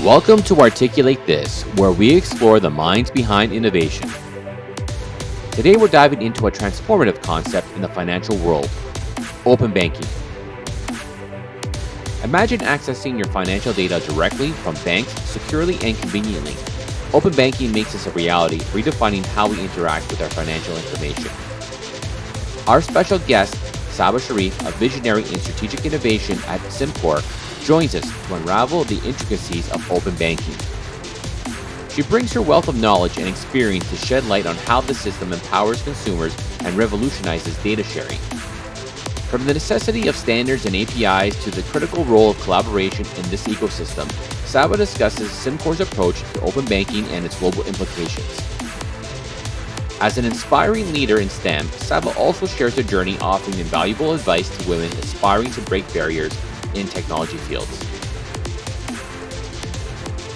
Welcome to Articulate This, where we explore the minds behind innovation. Today we're diving into a transformative concept in the financial world, open banking. Imagine accessing your financial data directly from banks securely and conveniently. Open banking makes this a reality, redefining how we interact with our financial information. Our special guest, Saba, Shariff, a visionary in strategic innovation at Symcor, joins us to unravel the intricacies of open banking. She brings her wealth of knowledge and experience to shed light on how the system empowers consumers and revolutionizes data sharing. From the necessity of standards and APIs to the critical role of collaboration in this ecosystem, Saba discusses Symcor's approach to open banking and its global implications. As an inspiring leader in STEM, Saba also shares her journey offering invaluable advice to women aspiring to break barriers in technology fields.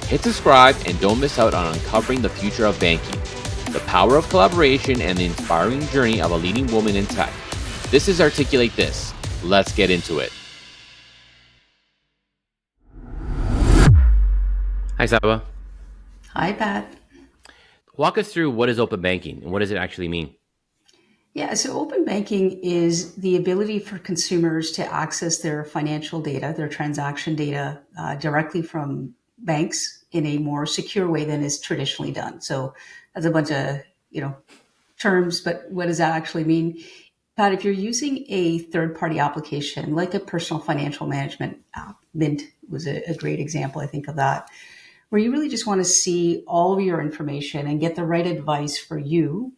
Hit subscribe and don't miss out on uncovering the future of banking, the power of collaboration, and the inspiring journey of a leading woman in tech. This is Articulate This. Let's get into it. Hi, Saba. Hi, Pat. Walk us through what is open banking and what does it actually mean? Yeah, so open banking is the ability for consumers to access their financial data, their transaction data, directly from banks in a more secure way than is traditionally done. So that's a bunch of, terms, but what does that actually mean? Pat, if you're using a third-party application like a personal financial management app, Mint was a great example, I think, of that, where you really just want to see all of your information and get the right advice for you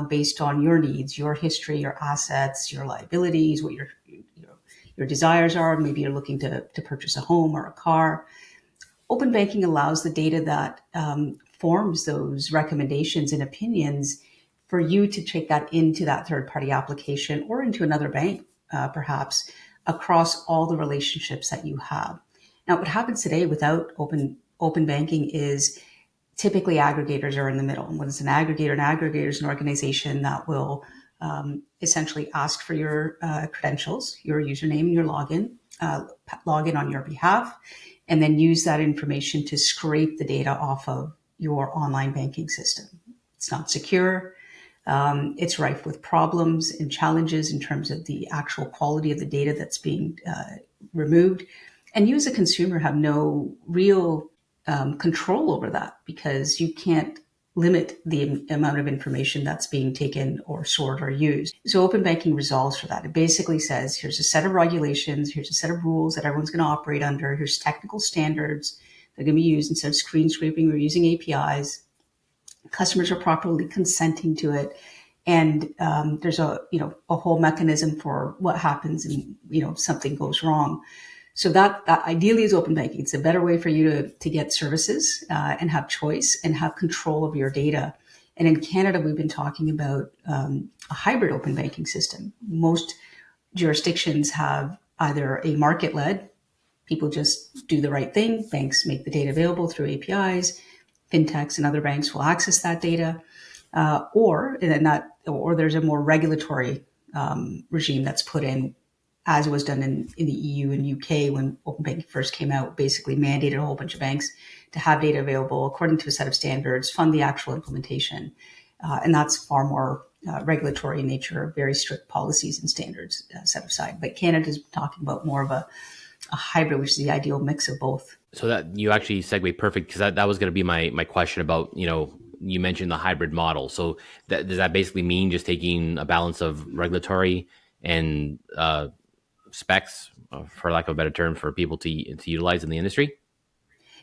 based on your needs, your history, your assets, your liabilities, what your desires are. Maybe you're looking to purchase a home or a car. Open banking allows the data that forms those recommendations and opinions for you to take that into that third-party application or into another bank, perhaps, across all the relationships that you have. Now, what happens today without open banking is typically aggregators are in the middle. And what is an aggregator? An aggregator is an organization that will essentially ask for your credentials, your username, and your login on your behalf, and then use that information to scrape the data off of your online banking system. It's not secure. It's rife with problems and challenges in terms of the actual quality of the data that's being removed. And you as a consumer have no real control over that because you can't limit the amount of information that's being taken or stored or used. So open banking resolves for that. It basically says, here's a set of regulations, here's a set of rules that everyone's going to operate under, here's technical standards that are going to be used instead of screen scraping or using APIs. Customers are properly consenting to it. And there's a whole mechanism for what happens and, something goes wrong. So that ideally is open banking. It's a better way for you to get services and have choice and have control of your data. And in Canada, we've been talking about a hybrid open banking system. Most jurisdictions have either a market-led, people just do the right thing, banks make the data available through APIs, fintechs and other banks will access that data, or there's a more regulatory regime that's put in, as was done in the EU and UK when open banking first came out, basically mandated a whole bunch of banks to have data available according to a set of standards, fund the actual implementation. And that's far more regulatory in nature, very strict policies and standards set aside. But Canada's talking about more of a hybrid, which is the ideal mix of both. So that you actually segue perfect because that was going to be my question about, you mentioned the hybrid model. So does that basically mean just taking a balance of regulatory and specs, for lack of a better term, for people to utilize in the industry?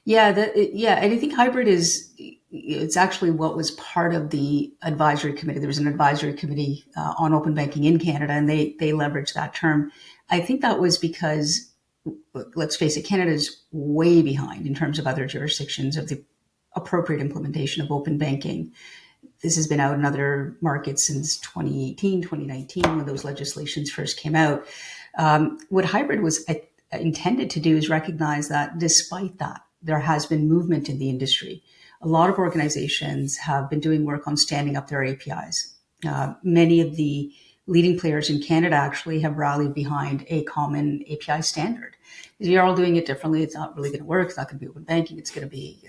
Yeah, and I think hybrid it's actually what was part of the advisory committee. There was an advisory committee on open banking in Canada, and they leveraged that term. I think that was because, let's face it, Canada's way behind in terms of other jurisdictions of the appropriate implementation of open banking. This has been out in other markets since 2018, 2019, when those legislations first came out. What hybrid was intended to do is recognize that despite that, there has been movement in the industry. A lot of organizations have been doing work on standing up their APIs. Many of the leading players in Canada actually have rallied behind a common API standard. You're all doing it differently. It's not really going to work. It's not going to be open banking. It's going to be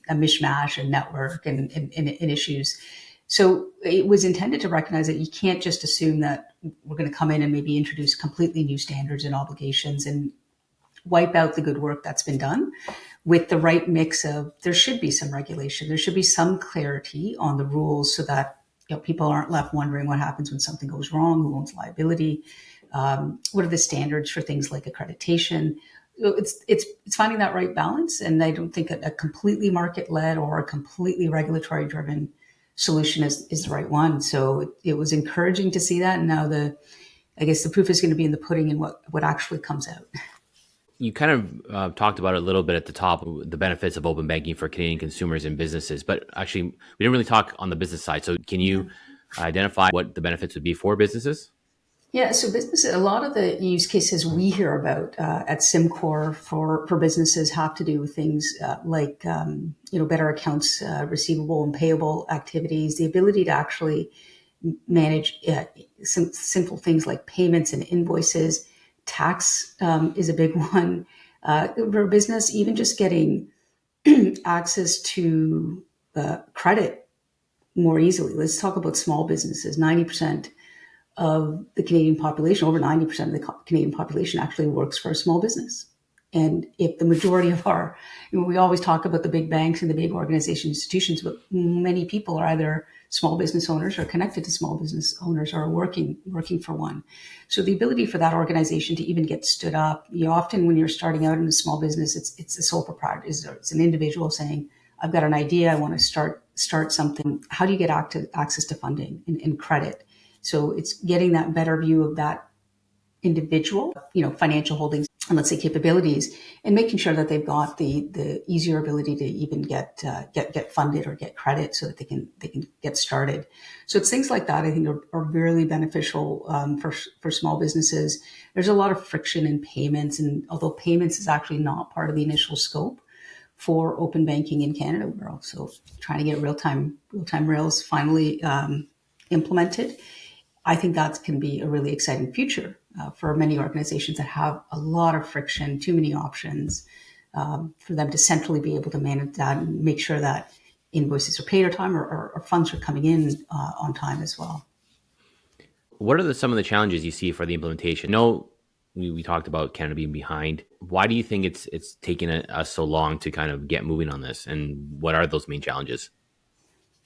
a mishmash and network and issues. So it was intended to recognize that you can't just assume that we're going to come in and maybe introduce completely new standards and obligations and wipe out the good work that's been done. With the right mix of, there should be some regulation, there should be some clarity on the rules so that people aren't left wondering what happens when something goes wrong, who owns liability, what are the standards for things like accreditation. So it's finding that right balance, and I don't think a completely market-led or a completely regulatory-driven solution is the right one. So it was encouraging to see that, and now I guess the proof is going to be in the pudding and what actually comes out. You kind of talked about it a little bit at the top, the benefits of open banking for Canadian consumers and businesses, but actually we didn't really talk on the business side. So can you identify what the benefits would be for businesses? Yeah, so businesses, a lot of the use cases we hear about at Symcor for businesses have to do with things like better accounts receivable and payable activities, the ability to actually manage some simple things like payments and invoices. Tax is a big one for a business. Even just getting access to credit more easily. Let's talk about small businesses. 90% of the Canadian population, over 90% of the Canadian population actually works for a small business. And if the majority of we always talk about the big banks and the big organization institutions, but many people are either small business owners or connected to small business owners or working for one. So the ability for that organization to even get stood up, often when you're starting out in a small business, it's a sole proprietor. It's an individual saying, I've got an idea, I want to start something. How do you get access to funding and credit? So it's getting that better view of that individual, financial holdings and let's say capabilities, and making sure that they've got the easier ability to even get funded or get credit so that they can get started. So it's things like that I think are really beneficial for small businesses. There's a lot of friction in payments, and although payments is actually not part of the initial scope for open banking in Canada, we're also trying to get real-time rails finally implemented. I think that can be a really exciting future for many organizations that have a lot of friction, too many options, for them to centrally be able to manage that and make sure that invoices are paid on time or funds are coming in on time as well. What are some of the challenges you see for the implementation? No, we talked about Canada being behind. Why do you think it's taken us so long to kind of get moving on this? And what are those main challenges?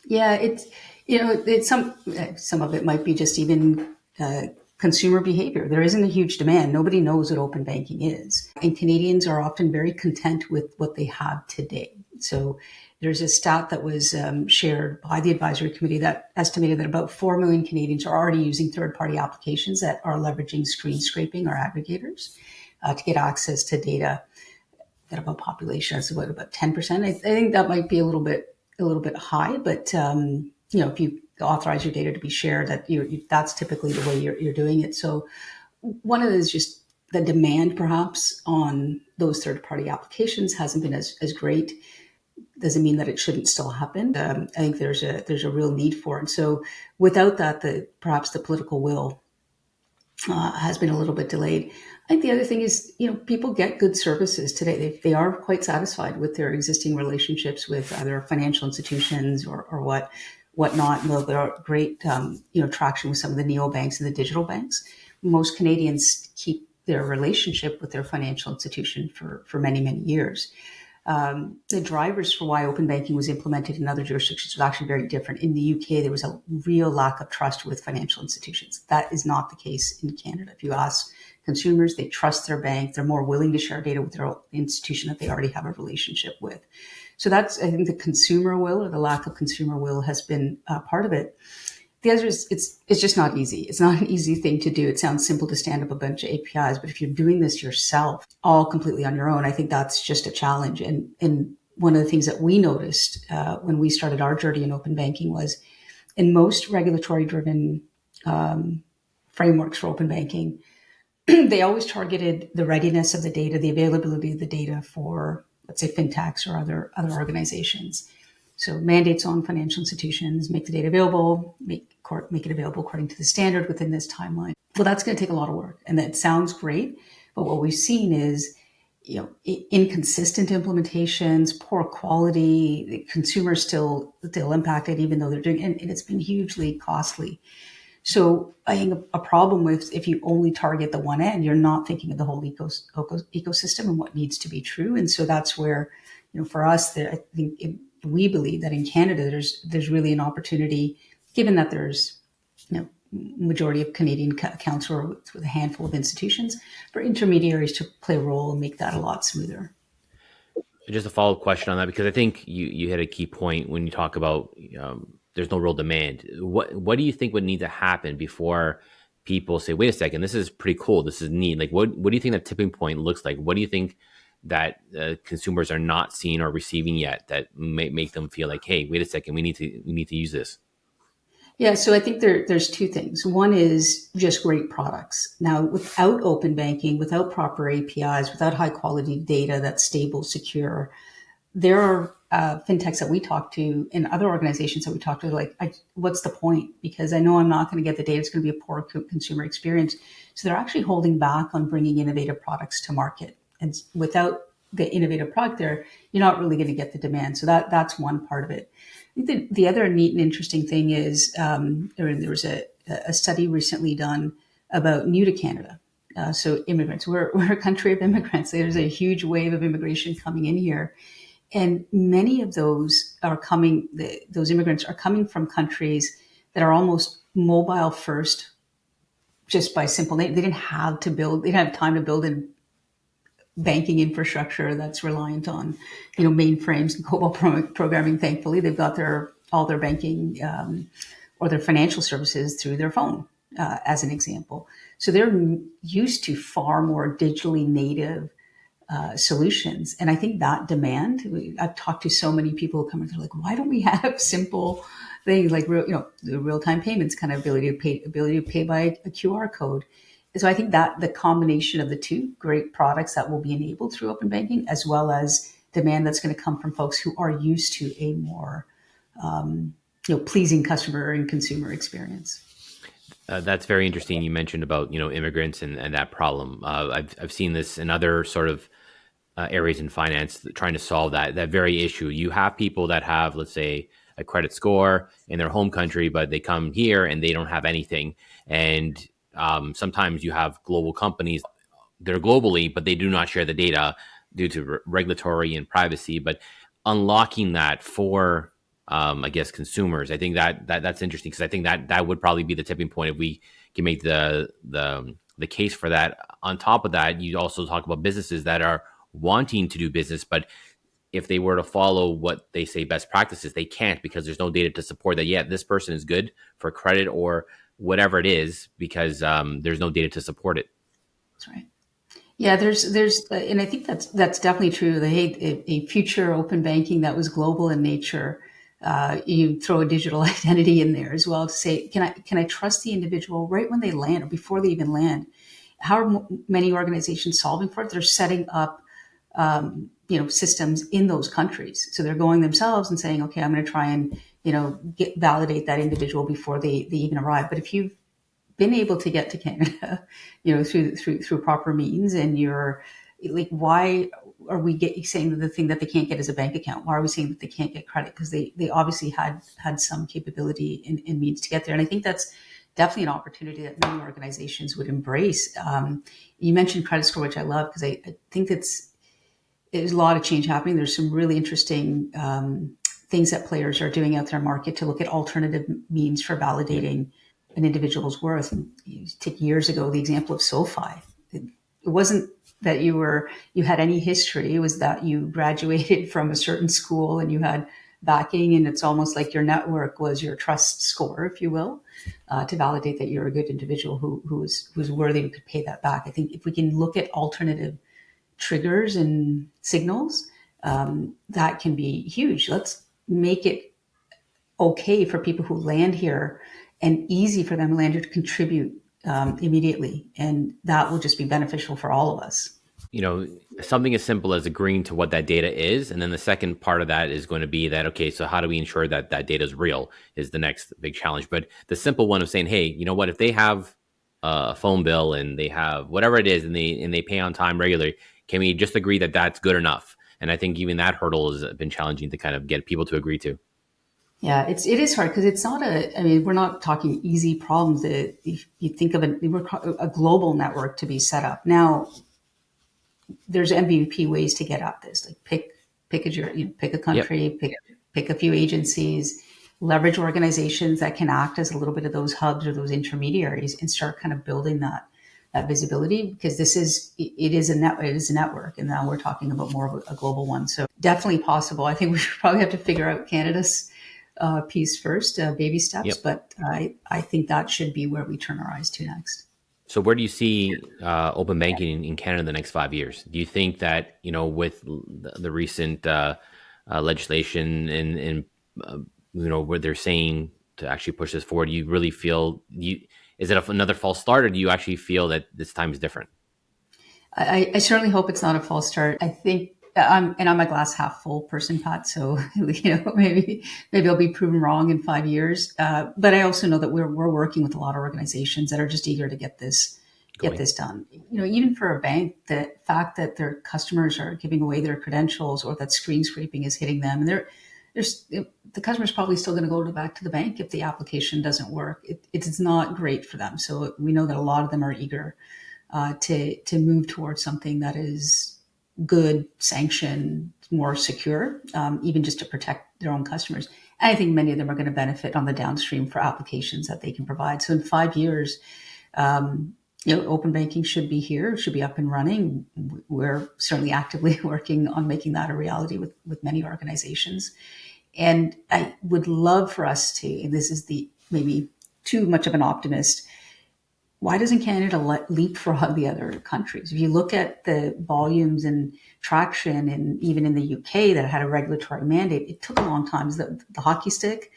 Yeah, it's some of it might be just even consumer behavior. There isn't a huge demand. Nobody knows what open banking is, and Canadians are often very content with what they have today. So there's a stat that was shared by the advisory committee that estimated that about 4 million Canadians are already using third-party applications that are leveraging screen scraping or aggregators to get access to data. That about population, that's about 10%. I think that might be a little bit high, but if you authorize your data to be shared, that's typically the way you're doing it. So one of it is just the demand perhaps on those third-party applications hasn't been as great. Doesn't mean that it shouldn't still happen. I think there's a real need for it. So without that, perhaps the political will has been a little bit delayed. I think the other thing is, people get good services today. They are quite satisfied with their existing relationships with either financial institutions or whatnot. And there are great, traction with some of the neobanks and the digital banks. Most Canadians keep their relationship with their financial institution for many, many years. The drivers for why open banking was implemented in other jurisdictions was actually very different. In the UK, there was a real lack of trust with financial institutions. That is not the case in Canada. If you ask consumers, they trust their bank. They're more willing to share data with their institution that they already have a relationship with. So that's, I think, the consumer will, or the lack of consumer will, has been part of it. The other is it's just not easy. It's not an easy thing to do. It sounds simple to stand up a bunch of APIs, but if you're doing this yourself, all completely on your own, I think that's just a challenge. And one of the things that we noticed when we started our journey in open banking was, in most regulatory-driven frameworks for open banking, they always targeted the readiness of the data, the availability of the data for, let's say, fintechs or other organizations. So mandates on financial institutions, make the data available, make it available according to the standard within this timeline. Well, that's going to take a lot of work, and that sounds great. But what we've seen is inconsistent implementations, poor quality, the consumers still impacted, even though they're doing, and it's been hugely costly. So I think a problem with if you only target the one end, you're not thinking of the whole ecosystem and what needs to be true. And so that's where, for us, I think we believe that in Canada, there's really an opportunity, given that there's, majority of Canadian accounts are with a handful of institutions, for intermediaries to play a role and make that a lot smoother. Just a follow-up question on that, because I think you hit a key point when you talk about there's no real demand. What do you think would need to happen before people say, wait a second, this is pretty cool, this is neat? Like, what do you think that tipping point looks like? What do you think that consumers are not seeing or receiving yet that may make them feel like, hey, wait a second, we need to use this? Yeah, so I think there's two things. One is just great products. Now, without open banking, without proper APIs, without high quality data that's stable, secure, there are fintechs that we talk to and other organizations that we talk to, like, what's the point? Because I know I'm not going to get the data. It's going to be a poor consumer experience. So they're actually holding back on bringing innovative products to market. And without the innovative product there, you're not really going to get the demand. So that's one part of it. I think the other neat and interesting thing is there was a study recently done about new to Canada. So immigrants, we're a country of immigrants. There's a huge wave of immigration coming in here. And many of those those immigrants are coming from countries that are almost mobile first, just by simple name. They didn't have time to build in banking infrastructure that's reliant on, mainframes and COBOL programming. Thankfully, they've got all their banking or their financial services through their phone, as an example. So they're used to far more digitally native solutions. And I think that demand, I've talked to so many people who come in, they're like, why don't we have simple things like the real-time payments, kind of ability to pay by a QR code. So I think that the combination of the two great products that will be enabled through open banking, as well as demand that's going to come from folks who are used to a more pleasing customer and consumer experience. That's very interesting. You mentioned about immigrants and that problem. I've seen this in other sort of areas in finance trying to solve that very issue. You have people that have, let's say, a credit score in their home country, but they come here and they don't have anything. And sometimes you have global companies, they're globally, but they do not share the data due to regulatory and privacy. But unlocking that for, I guess, consumers, I think that's interesting, because I think that would probably be the tipping point if we can make the case for that. On top of that, you also talk about businesses that are wanting to do business, but if they were to follow what they say best practices, they can't, because there's no data to support that. Yeah, this person is good for credit or whatever it is, because there's no data to support it. That's right. Yeah, there's, and I think that's definitely true. A future open banking that was global in nature. You throw a digital identity in there as well to say, can I trust the individual right when they land or before they even land? How are many organizations solving for it? They're setting up, systems in those countries. So they're going themselves and saying, okay, I'm going to try and, validate that individual before they even arrive. But if you've been able to get to Canada, through proper means, and you're like, why are we saying the thing that they can't get is a bank account? Why are we saying that they can't get credit? Because they obviously had some capability and means to get there. And I think that's definitely an opportunity that many organizations would embrace. You mentioned credit score, which I love, because I think there's a lot of change happening. There's some really interesting things that players are doing out there in market to look at alternative means for validating an individual's worth. And you take years ago, the example of SoFi. It wasn't that you had any history. It was that you graduated from a certain school and you had backing, and it's almost like your network was your trust score, if you will, to validate that you're a good individual who's worthy and could pay that back. I think if we can look at alternative triggers and signals, that can be huge. Let's make it okay for people who land here and easy for them to land here to contribute immediately. And that will just be beneficial for all of us. Something as simple as agreeing to what that data is. And then the second part of that is going to be that, okay, so how do we ensure that that data is real is the next big challenge. But the simple one of saying, hey, you know what, if they have a phone bill and they have whatever it is and they pay on time regularly, Can we just agree that that's good enough? And I think even that hurdle has been challenging to kind of get people to agree to. Yeah, it is hard because it's not I mean, we're not talking easy problems. If you think of a global network to be set up. Now, there's MVP ways to get at this. Like pick a Yep. country, pick a few agencies, leverage organizations that can act as a little bit of those hubs or those intermediaries, and start kind of building that visibility, because it is a network, and now we're talking about more of a global one. So definitely possible. I think we should probably have to figure out Canada's piece first, baby steps, Yep. but I think that should be where we turn our eyes to next. So where do you see open banking in Canada in the next 5 years? Do you think that, with the recent legislation and where they're saying to actually push this forward, you really feel is it another false start, or do you actually feel that this time is different? I certainly hope it's not a false start. I think I'm a glass half full person, Pat. So maybe I'll be proven wrong in 5 years. But I also know that we're working with a lot of organizations that are just eager to get this done. Even for a bank, the fact that their customers are giving away their credentials, or that screen scraping is hitting them, and the customer's probably still going to go back to the bank if the application doesn't work. It's not great for them. So we know that a lot of them are eager to move towards something that is good, sanctioned, more secure, even just to protect their own customers. And I think many of them are going to benefit on the downstream for applications that they can provide. So in 5 years, open banking should be here, should be up and running. We're certainly actively working on making that a reality with many organizations. And I would love for us to, and this is maybe too much of an optimist, why doesn't Canada leapfrog the other countries? If you look at the volumes and traction, and even in the UK that had a regulatory mandate, it took a long time. The hockey stick,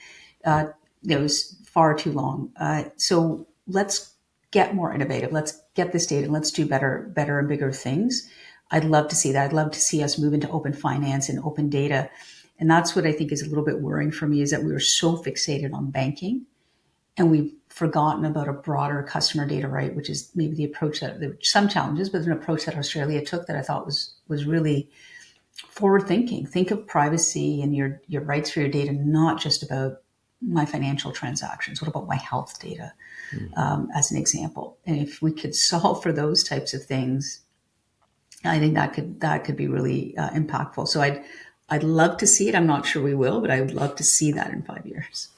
it was far too long. So let's get more innovative. Let's get this data. Let's do better and bigger things. I'd love to see that. I'd love to see us move into open finance and open data. And that's what I think is a little bit worrying for me, is that we were so fixated on banking, and we've forgotten about a broader customer data right, which is maybe the approach that there were some challenges, but an approach that Australia took that I thought was really forward thinking. Think of privacy and your rights for your data, not just about my financial transactions. What about my health data, as an example? And if we could solve for those types of things, I think that could be really impactful. So I'd love to see it. I'm not sure we will, but I would love to see that in 5 years.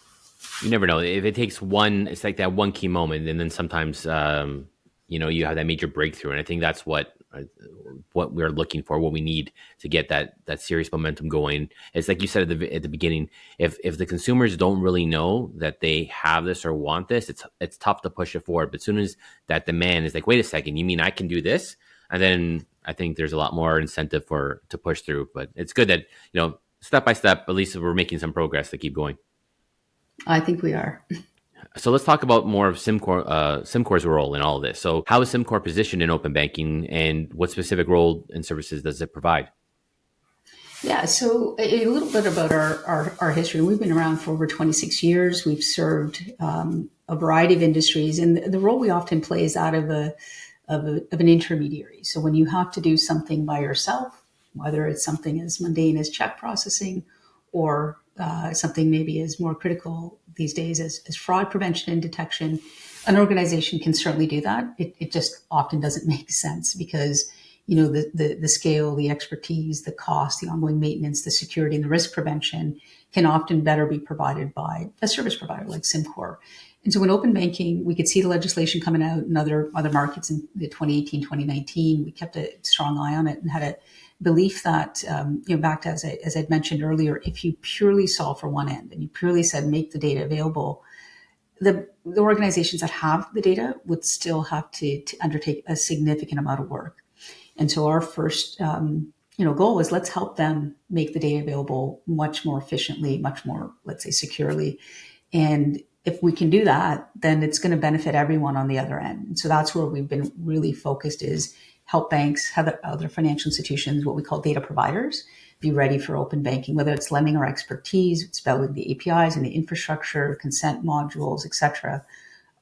You never know. If it takes one, it's like that one key moment, and then sometimes you have that major breakthrough. And I think that's what we're looking for, what we need to get that serious momentum going. It's like you said at the beginning. If the consumers don't really know that they have this or want this, it's tough to push it forward. But as soon as that demand is like, wait a second, you mean I can do this? And then I think there's a lot more incentive to push through. But it's good that step by step, at least we're making some progress to keep going. I think we are. So let's talk about more of Symcor's role in all of this. So how is Symcor positioned in open banking, and what specific role and services does it provide? Yeah, so a little bit about our history. We've been around for over 26 years. We've served a variety of industries, and the role we often play is that of an intermediary. So when you have to do something by yourself, whether it's something as mundane as check processing, or something maybe as more critical these days as fraud prevention and detection, an organization can certainly do that. It just often doesn't make sense, because the scale, the expertise, the cost, the ongoing maintenance, the security, and the risk prevention can often better be provided by a service provider like Symcor. And so in open banking, we could see the legislation coming out in other markets in the 2018, 2019. We kept a strong eye on it and had a belief that, back to, as I'd mentioned earlier, if you purely solve for one end and you purely said make the data available, the organizations that have the data would still have to undertake a significant amount of work. And so our first goal is, let's help them make the data available much more efficiently, much more, let's say, securely. And if we can do that, then it's going to benefit everyone on the other end. And so that's where we've been really focused, is help banks, other financial institutions, what we call data providers, be ready for open banking, whether it's lending our expertise, it's building the APIs and the infrastructure, consent modules, et cetera,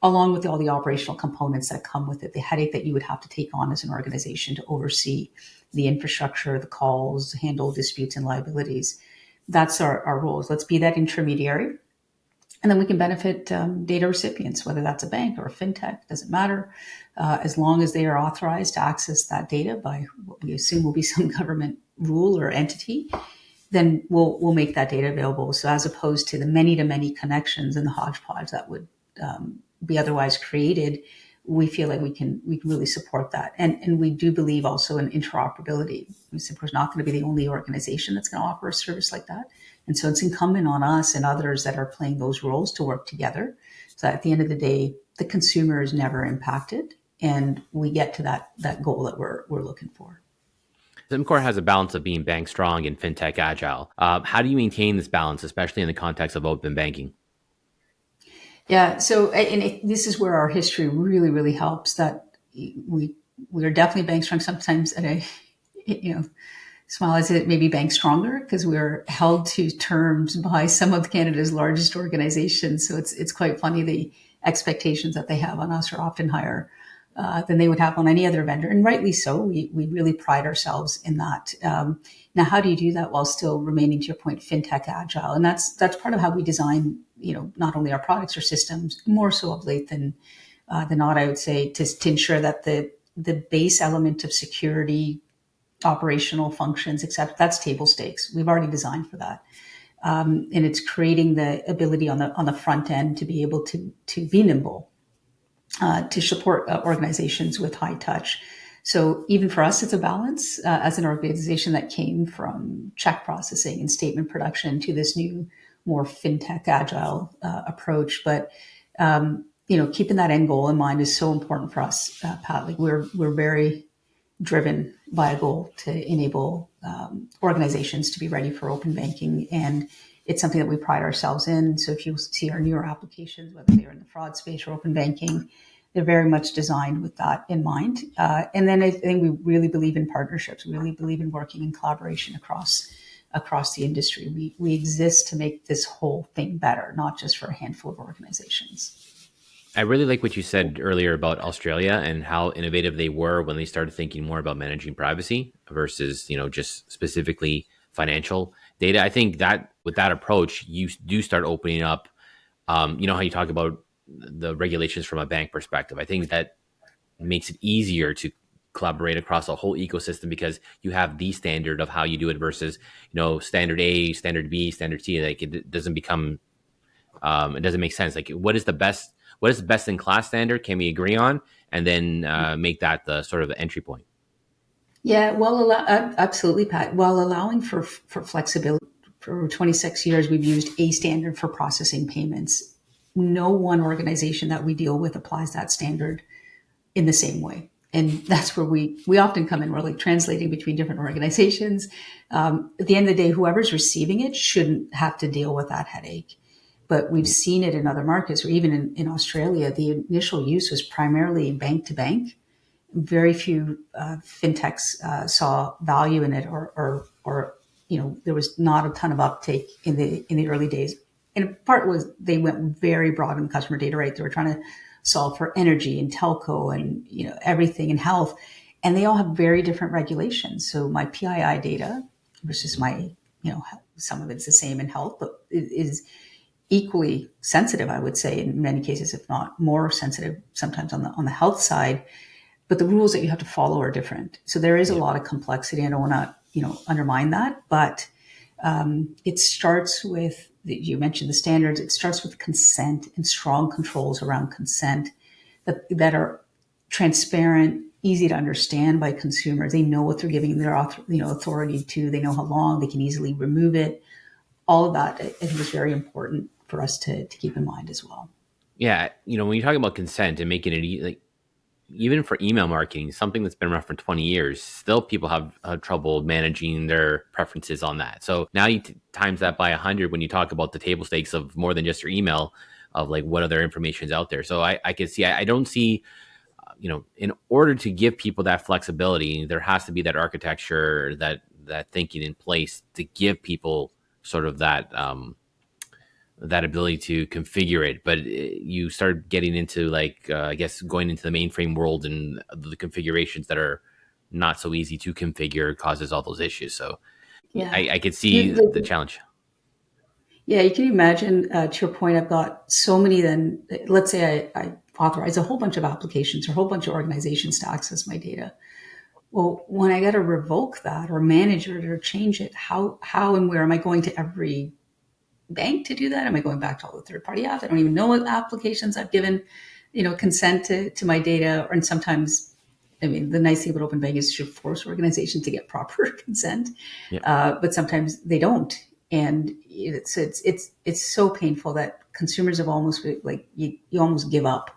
along with all the operational components that come with it, the headache that you would have to take on as an organization to oversee the infrastructure, the calls, handle disputes and liabilities. That's our roles. Let's be that intermediary. And then we can benefit data recipients, whether that's a bank or a fintech, doesn't matter, as long as they are authorized to access that data by what we assume will be some government rule or entity, then we'll make that data available. So as opposed to the many connections and the hodgepodge that would be otherwise created, we feel like we can really support that. And we do believe also in interoperability. Symcor is not going to be the only organization that's going to offer a service like that. And so it's incumbent on us and others that are playing those roles to work together. So at the end of the day, the consumer is never impacted, and we get to that goal that we're looking for. Symcor has a balance of being bank strong and fintech agile. How do you maintain this balance, especially in the context of open banking? Yeah, so this is where our history really helps. That we are definitely bank strong. Sometimes, and I, smile as it maybe bank stronger because we're held to terms by some of Canada's largest organizations. So it's quite funny. The expectations that they have on us are often higher than they would have on any other vendor, and rightly so. We really pride ourselves in that. Now, how do you do that while still remaining, to your point, fintech agile? And that's part of how we design, not only our products or systems, more so of late than not, I would say, to ensure that the base element of security, operational functions, etc., that's table stakes. We've already designed for that. And it's creating the ability on the front end to be able to be nimble, to support organizations with high touch. So even for us, it's a balance as an organization that came from check processing and statement production to this new, more fintech agile approach. But keeping that end goal in mind is so important for us, Pat. Like we're very driven by a goal to enable organizations to be ready for open banking, and it's something that we pride ourselves in. So if you see our newer applications, whether they're in the fraud space or open banking, they're very much designed with that in mind. And then I think we really believe in partnerships. We really believe in working in collaboration across the industry. We exist to make this whole thing better, not just for a handful of organizations. I really like what you said earlier about Australia and how innovative they were when they started thinking more about managing privacy versus, just specifically financial data. I think that with that approach, you do start opening up, how you talk about the regulations from a bank perspective. I think that makes it easier to collaborate across a whole ecosystem because you have the standard of how you do it versus, standard A, standard B, standard C. Like it doesn't become, it doesn't make sense. Like what is the best in class standard can we agree on, and then make that the sort of the entry point? Yeah, well, absolutely, Pat. While allowing for flexibility, for 26 years, we've used a standard for processing payments. No one organization that we deal with applies that standard in the same way. And that's where we often come in. We're like translating between different organizations. At the end of the day, whoever's receiving it shouldn't have to deal with that headache. But we've seen it in other markets, or even in Australia, the initial use was primarily bank to bank. Very few fintechs saw value in it, or there was not a ton of uptake in the early days. And part was they went very broad in customer data, right? They were trying to solve for energy and telco and everything in health, and they all have very different regulations. So my PII data versus my some of it's the same in health, but it is equally sensitive, I would say, in many cases, if not more sensitive sometimes on the health side. But the rules that you have to follow are different. So there is a lot of complexity. I don't want to undermine that, but it starts with, you mentioned the standards, it starts with consent and strong controls around consent that are transparent, easy to understand by consumers. They know what they're giving their authority to. They know how long, they can easily remove it. All of that, I think, is very important for us to keep in mind as well. Yeah, when you're talking about consent and making it like, even for email marketing, something that's been around for 20 years, still people have trouble managing their preferences on that. So now you times that by 100 when you talk about the table stakes of more than just your email, of like what other information is out there. So I can see, I don't see, in order to give people that flexibility, there has to be that architecture, that thinking in place to give people sort of that that ability to configure it. But you start getting into like I guess going into the mainframe world and the configurations that are not so easy to configure, causes all those issues. So Yeah. I could see the challenge. Yeah, you can imagine, to your point, I've got so many then, let's say I authorize a whole bunch of applications or a whole bunch of organizations to access my data. Well, when I got to revoke that or manage it or change it, how and where am I going to every bank to do that? Am I going back to all the third party apps? I don't even know what applications I've given, consent to my data. And sometimes, I mean, the nice thing about open banking is you should force organizations to get proper consent, Yeah. but sometimes they don't, and it's so painful that consumers have almost like you almost give up,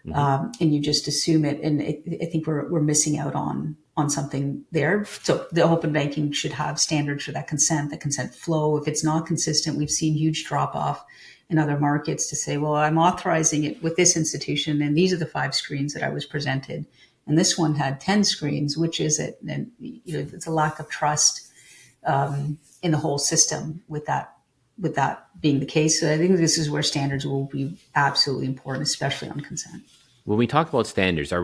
and you just assume it. And I think we're missing out on something there. So the open banking should have standards for that consent flow. If it's not consistent, we've seen huge drop off in other markets to say, well, I'm authorizing it with this institution, and these are the 5 screens that I was presented, and this one had 10 screens. Which is it? And it's a lack of trust in the whole system with that being the case. So I think this is where standards will be absolutely important, especially on consent. When we talk about standards,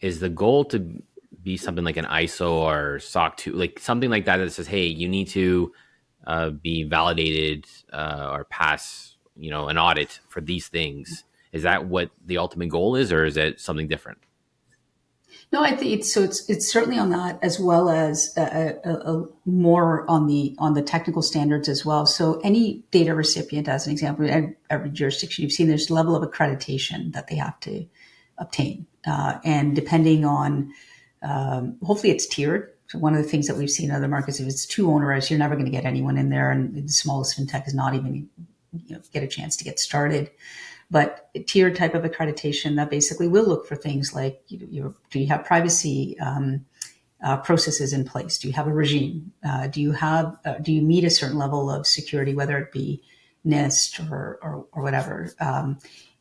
is the goal to be something like an ISO or SOC 2, like something like that says, hey, you need to be validated or pass, an audit for these things? Is that what the ultimate goal is, or is it something different? No, I think it's certainly on that, as well as more on the technical standards as well. So any data recipient, as an example, every jurisdiction you've seen, there's a level of accreditation that they have to obtain, and depending on, hopefully it's tiered. So one of the things that we've seen in other markets, if it's too onerous, you're never going to get anyone in there, and the smallest fintech is not even get a chance to get started. But a tiered type of accreditation that basically will look for things like, do you have privacy processes in place? Do you have a regime? Do you meet a certain level of security, whether it be NIST or whatever?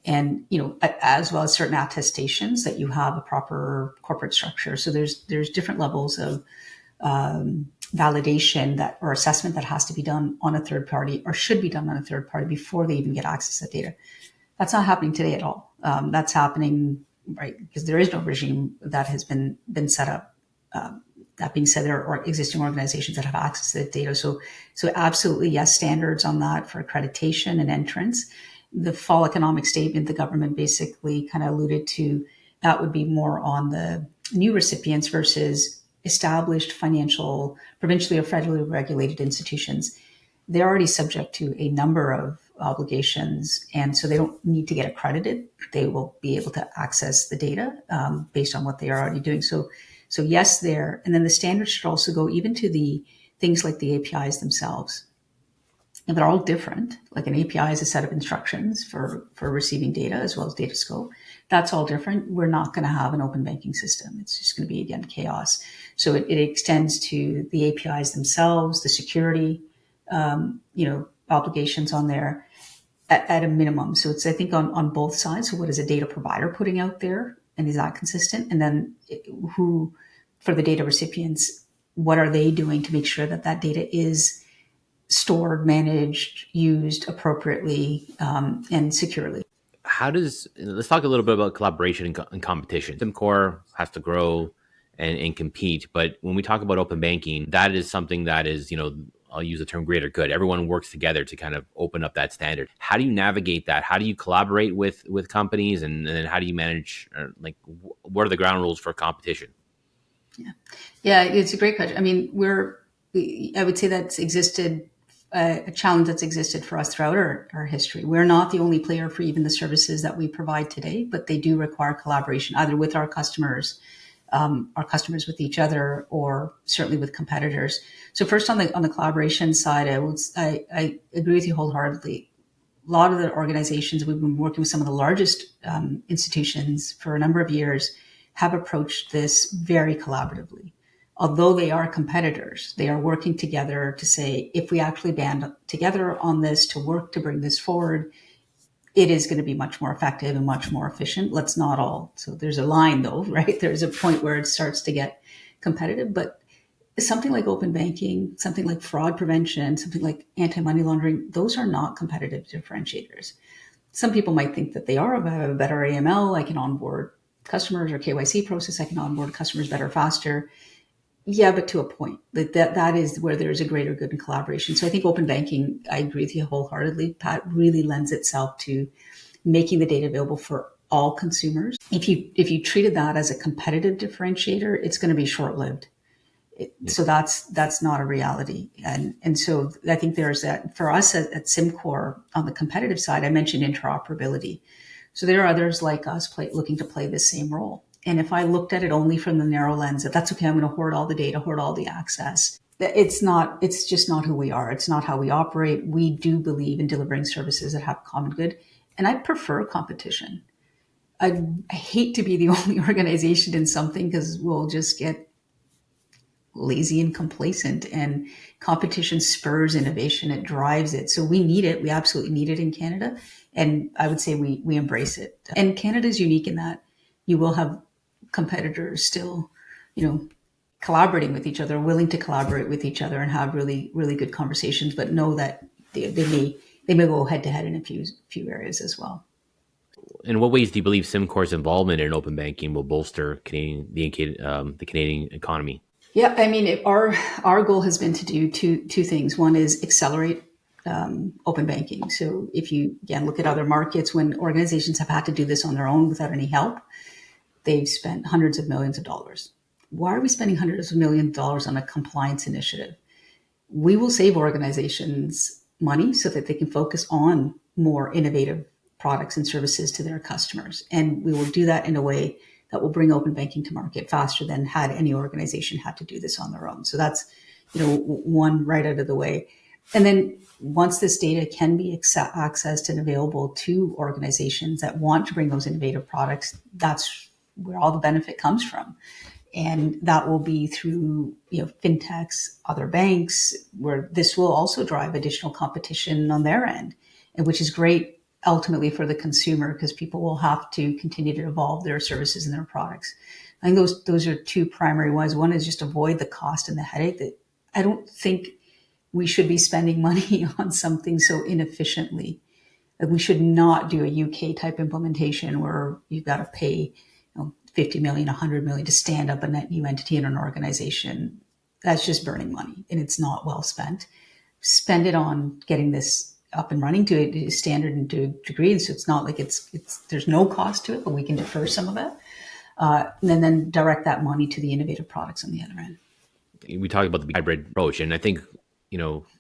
And as well as certain attestations that you have a proper corporate structure. So there's different levels of validation that or assessment that has to be done on a third party, or should be done on a third party, before they even get access to that data. That's not happening today at all. That's happening, right, because there is no regime that has been set up. That being said, there are existing organizations that have access to that data. So absolutely, yes, standards on that for accreditation and entrance. The fall economic statement, the government basically kind of alluded to, that would be more on the new recipients versus established financial, provincially or federally regulated institutions. They're already subject to a number of obligations, and so they don't need to get accredited. They will be able to access the data based on what they are already doing. So yes, there. And then the standards should also go even to the things like the APIs themselves. And they're all different. Like an API is a set of instructions for receiving data as well as data scope. That's all different. We're not going to have an open banking system. It's just going to be, again, chaos. So it extends to the APIs themselves, the security, obligations on there at a minimum. So it's, I think, on both sides. So what is a data provider putting out there, and is that consistent? And then who, for the data recipients, what are they doing to make sure that data is stored, managed, used appropriately, and securely? Let's talk a little bit about collaboration and competition. Symcor has to grow and compete, but when we talk about open banking, that is something that is, I'll use the term greater good. Everyone works together to kind of open up that standard. How do you navigate that? How do you collaborate with companies, and then how do you manage, what are the ground rules for competition? Yeah, it's a great question. I mean, I would say that's existed, a challenge that's existed for us throughout our history. We're not the only player for even the services that we provide today, but they do require collaboration, either with our customers with each other, or certainly with competitors. So first, on the collaboration side, I agree with you wholeheartedly. A lot of the organizations, we've been working with some of the largest institutions for a number of years, have approached this very collaboratively. Although they are competitors, they are working together to say, if we actually band together on this to work to bring this forward, it is going to be much more effective and much more efficient. Let's not all. So there's a line, though, right? There's a point where it starts to get competitive. But something like open banking, something like fraud prevention, something like anti-money laundering, those are not competitive differentiators. Some people might think that they are. If I have a better AML, I can onboard customers or KYC process. I can onboard customers better, faster. Yeah, but to a point. That is where there's a greater good in collaboration. So I think open banking, I agree with you wholeheartedly, Pat, really lends itself to making the data available for all consumers. If you treated that as a competitive differentiator, it's going to be short-lived. So that's not a reality. And so I think there's that for us at Symcor on the competitive side. I mentioned interoperability. So there are others like us looking to play this same role. And if I looked at it only from the narrow lens that that's okay, I'm going to hoard all the data, hoard all the access. It's just not who we are. It's not how we operate. We do believe in delivering services that have common good. And I prefer competition. I hate to be the only organization in something because we'll just get lazy and complacent, and competition spurs innovation. It drives it. So we need it. We absolutely need it in Canada. And I would say we embrace it. And Canada is unique in that you will have competitors still, collaborating with each other, willing to collaborate with each other and have really, really good conversations, but know that they may go head to head in a few areas as well. In what ways do you believe Symcor's involvement in open banking will bolster the Canadian economy? Yeah, I mean, our goal has been to do two things. One is accelerate open banking. So if you, again, look at other markets, when organizations have had to do this on their own without any help, they've spent hundreds of millions of dollars. Why are we spending hundreds of millions of dollars on a compliance initiative? We will save organizations money so that they can focus on more innovative products and services to their customers. And we will do that in a way that will bring open banking to market faster than had any organization had to do this on their own. So that's, one right out of the way. And then once this data can be accessed and available to organizations that want to bring those innovative products, that's where all the benefit comes from. And that will be through, fintechs, other banks, where this will also drive additional competition on their end, and which is great ultimately for the consumer because people will have to continue to evolve their services and their products. I think those are two primary ones. One is just avoid the cost and the headache. That I don't think we should be spending money on something so inefficiently. That we should not do a UK type implementation where you've got to pay 50 million, 100 million to stand up a net new entity in an organization. That's just burning money and it's not well spent. Spend it on getting this up and running to a standard and to a degree. And so it's not like there's no cost to it, but we can defer some of it. And then direct that money to the innovative products on the other end. We talked about the hybrid approach, and I think,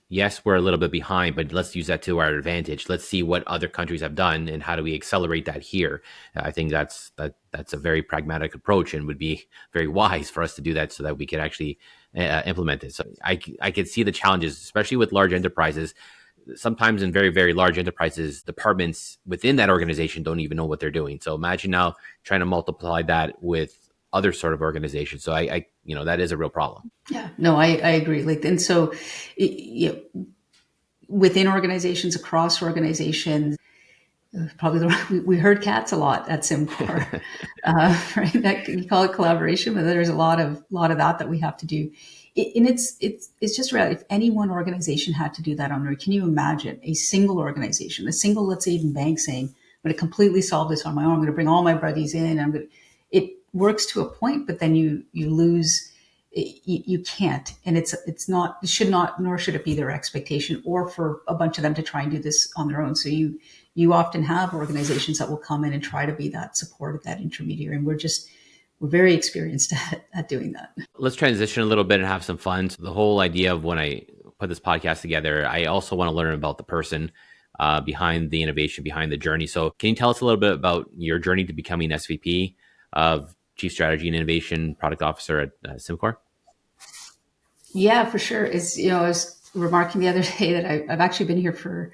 yes, we're a little bit behind, but let's use that to our advantage. Let's see what other countries have done and how do we accelerate that here. I think that's a very pragmatic approach and would be very wise for us to do that so that we can actually implement it. So I could see the challenges, especially with large enterprises. Sometimes in very, very large enterprises, departments within that organization don't even know what they're doing. So imagine now trying to multiply that with other sort of organizations. So I that is a real problem. Yeah, no, I agree. And so within organizations, across organizations, probably we heard cats a lot at Symcor, right? That you call it collaboration, but there's a lot of that we have to do. And it's just right. If any one organization had to do that on their, can you imagine a single organization, let's say even bank saying, I'm going to completely solve this on my own. I'm going to bring all my buddies in. It works to a point, but then you lose. You can't, and it should not, nor should it be their expectation, or for a bunch of them to try and do this on their own. So you often have organizations that will come in and try to be that support, that intermediary, and we're very experienced at doing that. Let's transition a little bit and have some fun. So the whole idea of when I put this podcast together, I also want to learn about the person behind the innovation, behind the journey. So can you tell us a little bit about your journey to becoming SVP of Chief Strategy and Innovation Product Officer at Symcor? Yeah, for sure. I was remarking the other day that I've actually been here for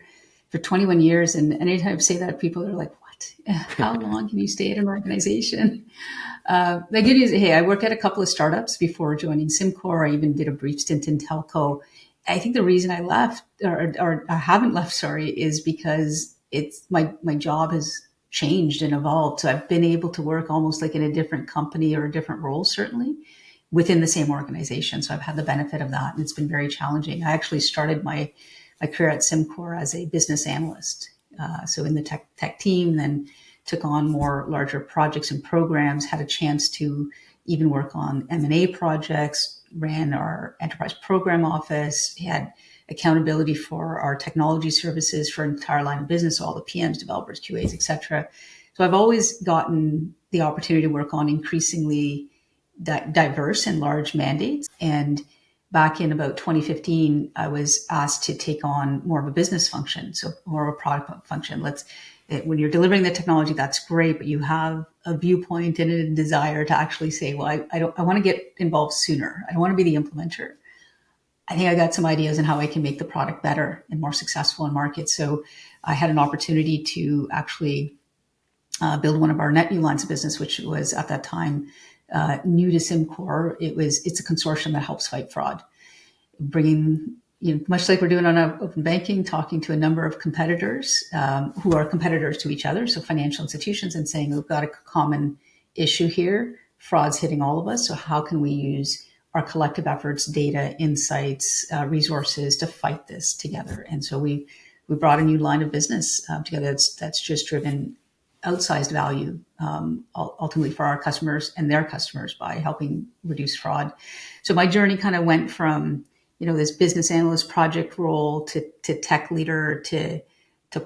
21 years. And anytime I say that, people are like, what? How long can you stay at an organization? The good news, hey, I worked at a couple of startups before joining Symcor. I even did a brief stint in telco. I think the reason I left or I haven't left, is because my job has changed and evolved. So I've been able to work almost like in a different company or a different role, certainly within the same organization. So I've had the benefit of that. And it's been very challenging. I actually started my career at Symcor as a business analyst. So in the tech team, then took on more larger projects and programs, had a chance to even work on M&A projects, ran our enterprise program office, had accountability for our technology services for an entire line of business, all the PMs, developers, QAs, etc. So I've always gotten the opportunity to work on increasingly diverse and large mandates. And back in about 2015, I was asked to take on more of a business function, so more of a product function. When you're delivering the technology, that's great, but you have a viewpoint and a desire to actually say, well, I want to get involved sooner. I don't want to be the implementer. I think I got some ideas on how I can make the product better and more successful in market. So I had an opportunity to actually build one of our net new lines of business, which was at that time new to Symcor. It's a consortium that helps fight fraud, bringing, much like we're doing on open banking, talking to a number of competitors who are competitors to each other, so financial institutions, and saying we've got a common issue here. Fraud's hitting all of us. So how can we use our collective efforts, data, insights, resources to fight this together? And so we brought a new line of business together that's just driven outsized value ultimately for our customers and their customers by helping reduce fraud. So my journey kind of went from this business analyst project role to tech leader to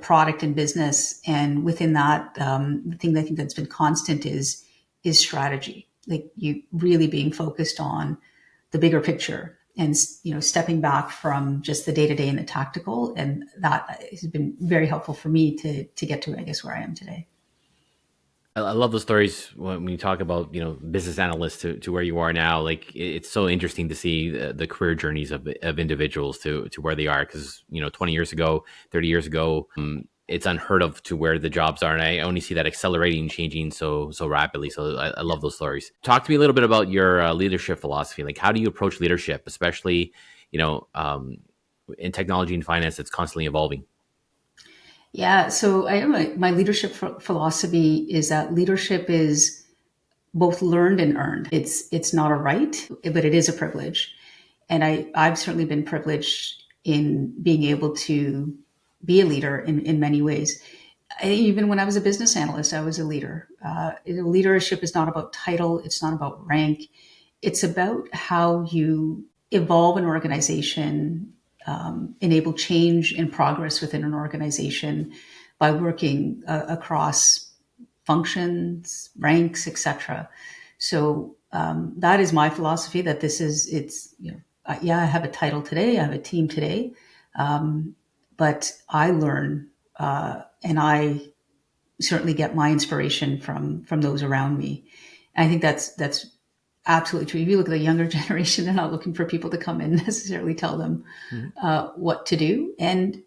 product and business. And within that, the thing that I think that's been constant is strategy. Like you really being focused on the bigger picture and stepping back from just the day-to-day and the tactical. And that has been very helpful for me to get to, I guess, where I am today. I love those stories when you talk about, business analysts to where you are now. Like it's so interesting to see the career journeys of individuals to where they are. Because, 20 years ago, 30 years ago, it's unheard of to where the jobs are. And I only see that accelerating, changing so rapidly. So I love those stories. Talk to me a little bit about your leadership philosophy. Like how do you approach leadership, especially, in technology and finance that's constantly evolving? Yeah, so my leadership philosophy is that leadership is both learned and earned. It's not a right, but it is a privilege. And I've certainly been privileged in being able to be a leader in many ways. Even when I was a business analyst, I was a leader. Leadership is not about title. It's not about rank. It's about how you evolve an organization, enable change and progress within an organization by working across functions, ranks, etc. So that is my philosophy. That I have a title today, I have a team today, but I learn and I certainly get my inspiration from those around me. And I think that's absolutely true. If you look at the younger generation, they're not looking for people to come in and necessarily tell them what to do. And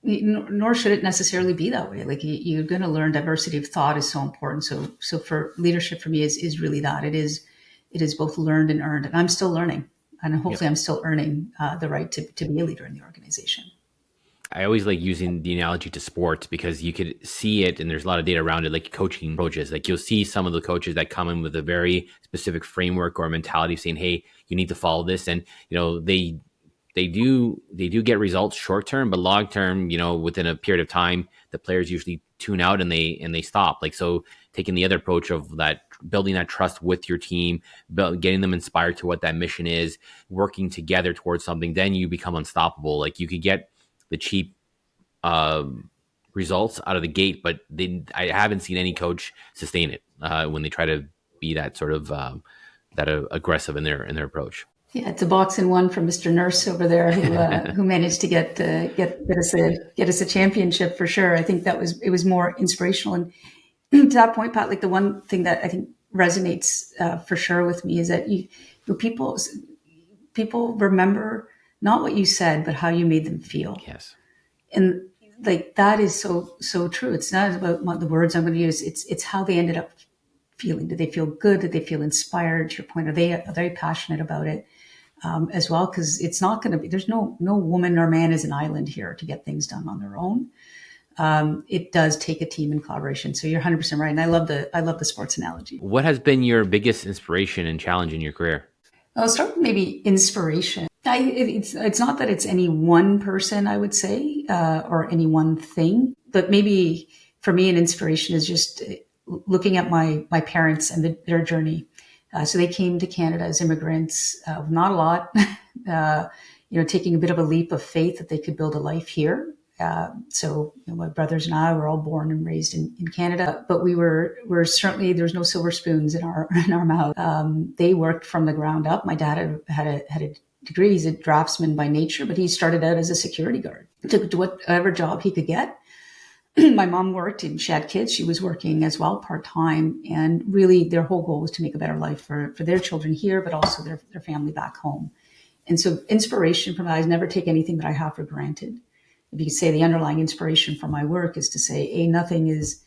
nor should it necessarily be that way. Like you're going to learn. Diversity of thought is so important. So for leadership for me is really that it is both learned and earned. And I'm still learning, and hopefully I'm still earning the right to be a leader in the organization. I always like using the analogy to sports because you could see it and there's a lot of data around it, like coaching approaches. Like you'll see some of the coaches that come in with a very specific framework or mentality saying, hey, you need to follow this. And, they do get results short term, but long term, within a period of time, the players usually tune out and they stop. Like, so taking the other approach of that, building that trust with your team, getting them inspired to what that mission is, working together towards something, then you become unstoppable. Like you could get the cheap results out of the gate, but I haven't seen any coach sustain it when they try to be that sort of aggressive in their approach. Yeah, it's a box and one from Mr. Nurse over there who managed to get us a championship for sure. I think it was more inspirational. And to that point, Pat, like the one thing that I think resonates for sure with me is that people remember not what you said, but how you made them feel. Yes. And like that is so true. It's not about the words I'm going to use. It's how they ended up feeling. Did they feel good? Did they feel inspired? To your point, are they very passionate about it as well? Because it's not going to be. There's no woman or man is an island here to get things done on their own. It does take a team and collaboration. So you're 100% right. And I love the sports analogy. What has been your biggest inspiration and challenge in your career? I'll start with maybe inspiration. It's not that it's any one person, I would say, or any one thing, but maybe for me, an inspiration is just looking at my parents and their journey. So they came to Canada as immigrants, not a lot, taking a bit of a leap of faith that they could build a life here. My brothers and I were all born and raised in Canada, but we're certainly, there's no silver spoons in our mouth. They worked from the ground up. My dad had a degree. He's a draftsman by nature, but he started out as a security guard. Took whatever job he could get. My mom worked and she had kids. She was working as well part-time. And really their whole goal was to make a better life for their children here, but also their family back home. And so inspiration from that, I never take anything that I have for granted. If you could say the underlying inspiration for my work is to say, nothing is,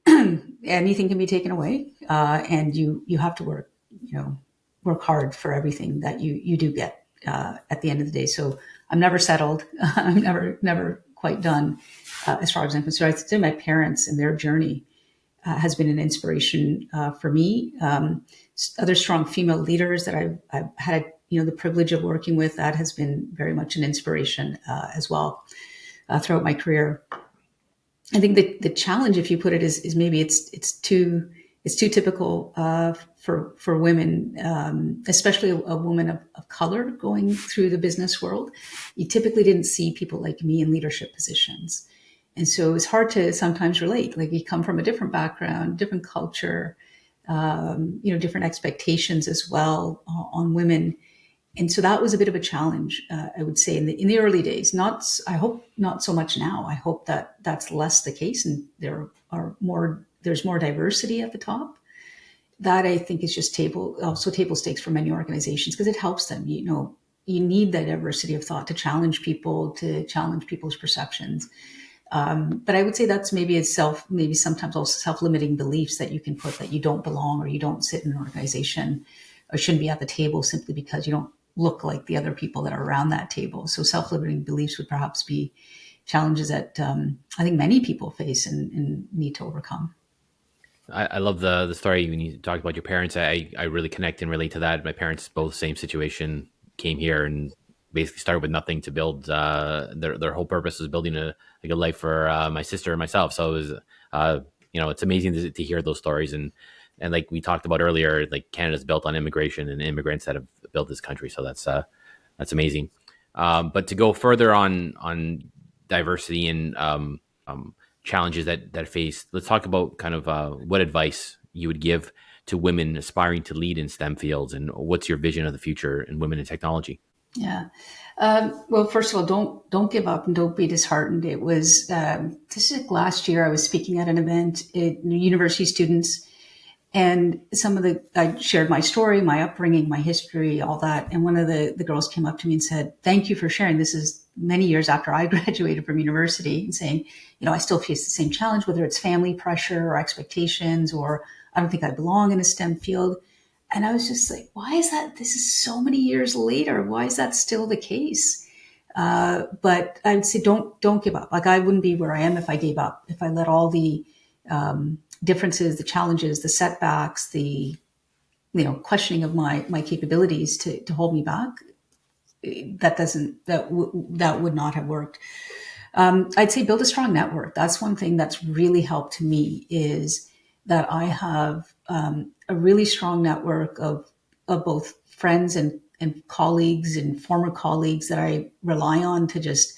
anything can be taken away. And you have to work hard for everything that you do get at the end of the day. So I'm never settled. I'm never quite done as far as I'm concerned. I'd say my parents and their journey has been an inspiration for me. Other strong female leaders that I've had the privilege of working with, that has been very much an inspiration as well throughout my career. I think the challenge, if you put it, is maybe it's too typical for women, especially a woman of color going through the business world. You typically didn't see people like me in leadership positions. And so it's hard to sometimes relate. Like, you come from a different background, different culture, different expectations as well on women. And so that was a bit of a challenge, I would say, in the early days. I hope not so much now. I hope that that's less the case, and there's more diversity at the top. That, I think, is just table stakes for many organizations, because it helps them. You need that diversity of thought to challenge people, to challenge people's perceptions. But I would say that's maybe sometimes also self-limiting beliefs that you can put, that you don't belong, or you don't sit in an organization, or shouldn't be at the table simply because you don't look like the other people that are around that table. So self-limiting beliefs would perhaps be challenges that I think many people face and need to overcome. I love the story when you talked about your parents. I really connect and relate to that. My parents, both same situation, came here and basically started with nothing to build. Their whole purpose was building a life for my sister and myself. So it was, it's amazing to hear those stories. And like we talked about earlier, like, Canada's built on immigration and immigrants that have built this country. So that's amazing. But to go further on diversity and challenges that face, let's talk about kind of what advice you would give to women aspiring to lead in STEM fields, and what's your vision of the future in women in technology? Yeah. Well, first of all, don't give up and don't be disheartened. It was, this is last year, I was speaking at an event, university students, and I shared my story, my upbringing, my history, all that. And one of the girls came up to me and said, "Thank you for sharing. This is many years after I graduated from university," and saying, I still face the same challenge, whether it's family pressure or expectations, or I don't think I belong in a STEM field. And I was just like, why is that? This is so many years later. Why is that still the case? But I would say, don't give up. Like, I wouldn't be where I am if I gave up, if I let all the differences, the challenges, the setbacks, the questioning of my capabilities to hold me back. That would not have worked. I'd say build a strong network. That's one thing that's really helped me, is that I have a really strong network of both friends and colleagues and former colleagues that I rely on to just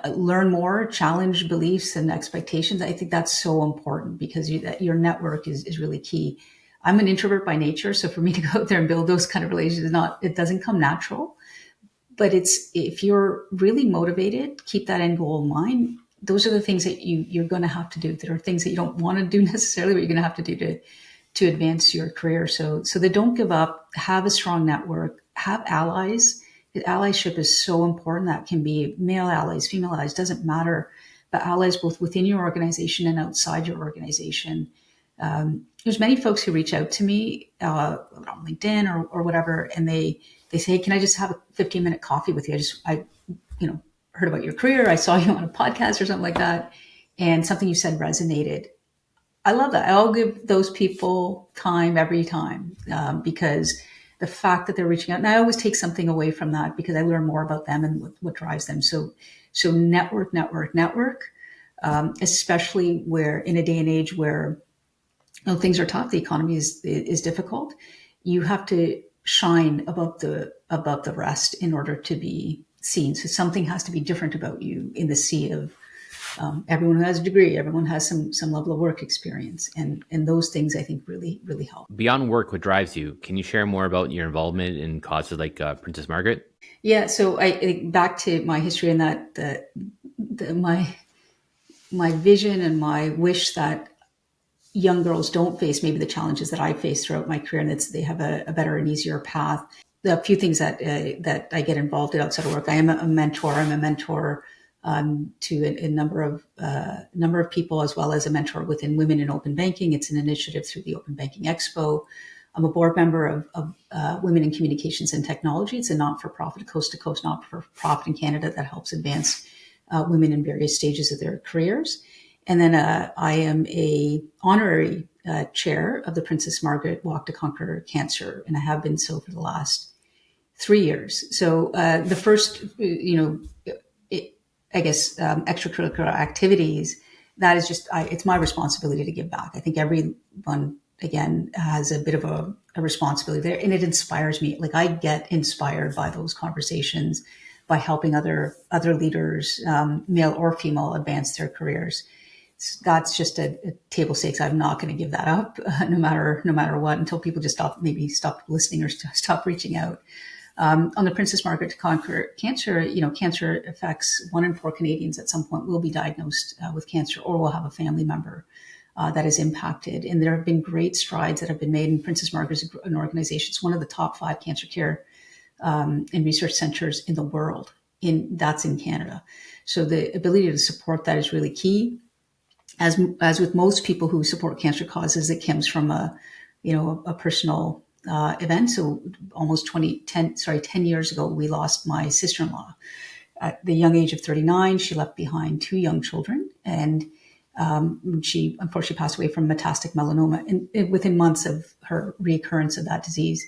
learn more, challenge beliefs and expectations. I think that's so important, because your network is really key. I'm an introvert by nature, so for me to go out there and build those kind of relationships, it doesn't come natural. But if you're really motivated, keep that end goal in mind. Those are the things that you're going to have to do. That are things that you don't want to do necessarily, but you're going to have to do to advance your career. So they don't give up. Have a strong network. Have allies. Allyship is so important. That can be male allies, female allies, doesn't matter. But allies both within your organization and outside your organization. There's many folks who reach out to me on LinkedIn or whatever, and they say, "Hey, can I just have a 15-minute coffee with you? I heard about your career. I saw you on a podcast or something like that, and something you said resonated." I love that. I'll give those people time every time, because the fact that they're reaching out, and I always take something away from that, because I learn more about them and what drives them. So network. especially where in a day and age where things are tough, the economy is difficult. You have to shine above the rest in order to be seen. So something has to be different about you in the sea of everyone who has a degree, everyone has some level of work experience, and those things I think really help. Beyond work, what drives you? Can you share more about your involvement in causes like Princess Margaret? Yeah, so I think back to my history and that my vision and my wish that young girls don't face maybe the challenges that I faced throughout my career, and that they have a better and easier path. The few things that I get involved in outside of work, I am a mentor. I'm a mentor to a number of people, as well as a mentor within Women in Open Banking. It's an initiative through the Open Banking Expo. I'm a board member of Women in Communications and Technology. It's a not-for-profit, coast-to-coast not-for-profit in Canada that helps advance women in various stages of their careers. And then I am a honorary chair of the Princess Margaret Walk to Conquer Cancer, and I have been so for the last 3 years. So the first, extracurricular activities, that is just, it's my responsibility to give back. I think everyone, again, has a bit of a responsibility there, and it inspires me. Like, I get inspired by those conversations, by helping other leaders, male or female, advance their careers. That's just a table stakes. I'm not going to give that up, no matter what, until people just stop listening or stop reaching out. On the Princess Margaret to Conquer Cancer, cancer affects 1 in 4 Canadians at some point will be diagnosed with cancer, or will have a family member that is impacted. And there have been great strides that have been made. And Princess Margaret is an organization. It's one of the top 5 cancer care and research centers in the world. That's in Canada. So the ability to support that is really key. As with most people who support cancer causes, it comes from a personal event. So almost 10 years ago, we lost my sister-in-law at the young age of 39. She left behind 2 young children, and she unfortunately passed away from metastatic melanoma within months of her reoccurrence of that disease.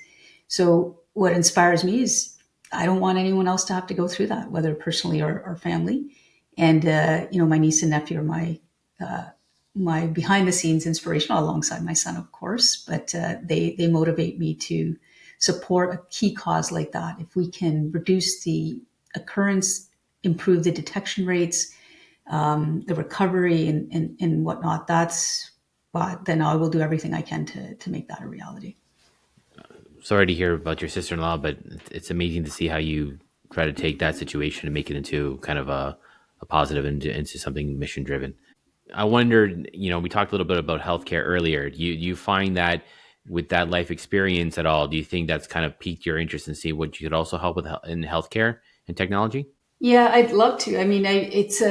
So what inspires me is I don't want anyone else to have to go through that, whether personally or family. And my niece and nephew are my behind the scenes inspiration, alongside my son, of course, but they motivate me to support a key cause like that. If we can reduce the occurrence, improve the detection rates, the recovery and whatnot, then I will do everything I can to make that a reality. Sorry to hear about your sister-in-law, but it's amazing to see how you try to take that situation and make it into kind of a positive, into something mission-driven. I wondered, we talked a little bit about healthcare earlier. Do you find that with that life experience at all, do you think that's kind of piqued your interest and see what you could also help with in healthcare and technology? Yeah, I'd love to. I mean, it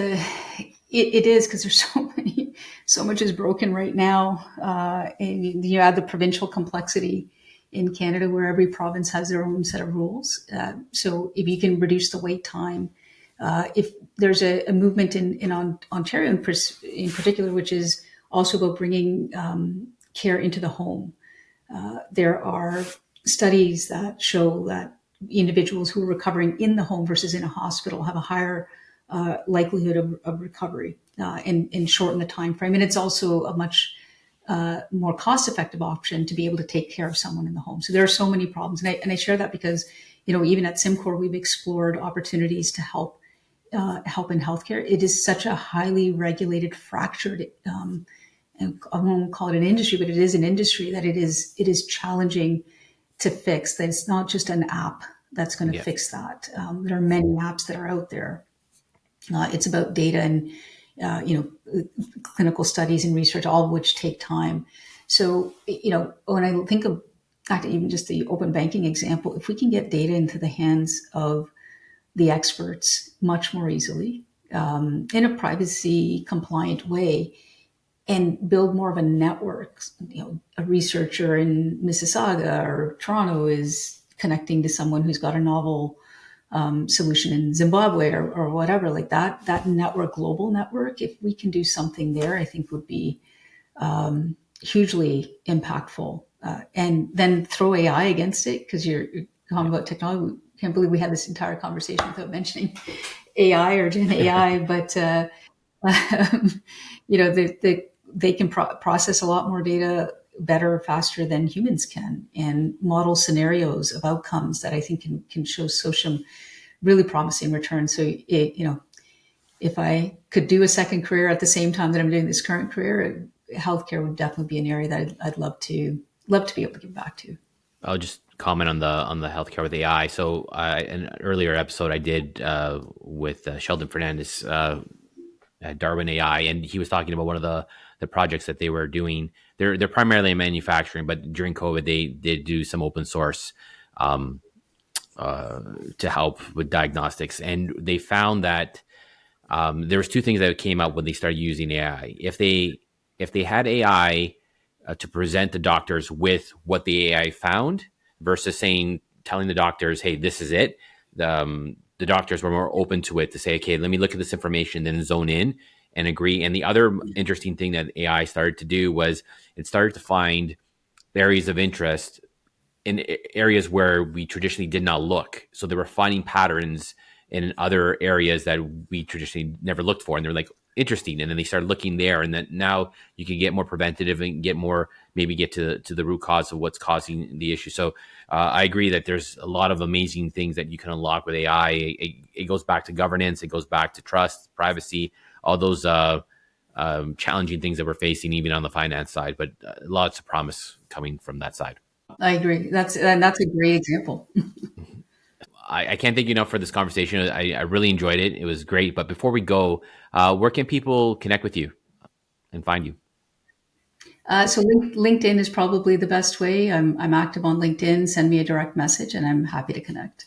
is, because there's so much is broken right now. And you add the provincial complexity in Canada, where every province has their own set of rules. So if you can reduce the wait time, if there's a movement in Ontario in particular, which is also about bringing care into the home. There are studies that show that individuals who are recovering in the home versus in a hospital have a higher likelihood of recovery and shorten the time frame. And it's also a much more cost-effective option to be able to take care of someone in the home. So there are so many problems. And I share that because, even at Symcor, we've explored opportunities to help in healthcare. It is such a highly regulated, fractured, and I won't call it an industry, but it is an industry that it is challenging to fix. That it's not just an app that's going to fix that. There are many apps that are out there. It's about data and clinical studies and research, all of which take time. So when I think of even just the open banking example, if we can get data into the hands of the experts much more easily in a privacy compliant way, and build more of a network. A researcher in Mississauga or Toronto is connecting to someone who's got a novel solution in Zimbabwe or whatever, like that network, global network. If we can do something there, I think would be hugely impactful. And then throw AI against it, because you're talking about technology. Can't believe we had this entire conversation without mentioning AI or Gen AI, but They can process a lot more data better, faster than humans can, and model scenarios of outcomes that I think can show some really promising returns. So, if I could do a second career at the same time that I'm doing this current career, healthcare would definitely be an area that I'd love to be able to give back to. I'll just comment on the healthcare with AI. So, an earlier episode I did with Sheldon Fernandez at Darwin AI, and he was talking about one of the projects that they were doing. They're primarily in manufacturing, but during COVID they did do some open source um, to help with diagnostics, and they found that there was two things that came out when they started using AI. If they had AI to present the doctors with what the AI found versus telling the doctors, "Hey, this is it." The doctors were more open to it to say, "Okay, let me look at this information, then zone in and agree." And the other interesting thing that AI started to do was it started to find areas of interest in areas where we traditionally did not look. So they were finding patterns in other areas that we traditionally never looked for, and they're like interesting. And then they started looking there, and then now you can get more preventative and maybe get to the root cause of what's causing the issue. So I agree that there's a lot of amazing things that you can unlock with AI. It goes back to governance, it goes back to trust, privacy, all those challenging things that we're facing, even on the finance side. But lots of promise coming from that side. I agree. That's a great example. I can't thank you enough for this conversation. I really enjoyed it. It was great. But before we go, where can people connect with you and find you? So LinkedIn is probably the best way. I'm active on LinkedIn. Send me a direct message, and I'm happy to connect.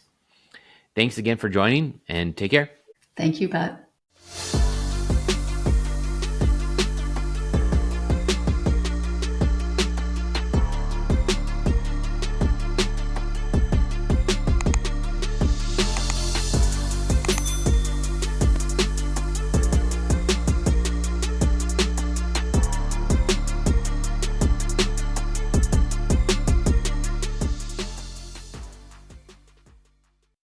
Thanks again for joining, and take care. Thank you, Pat.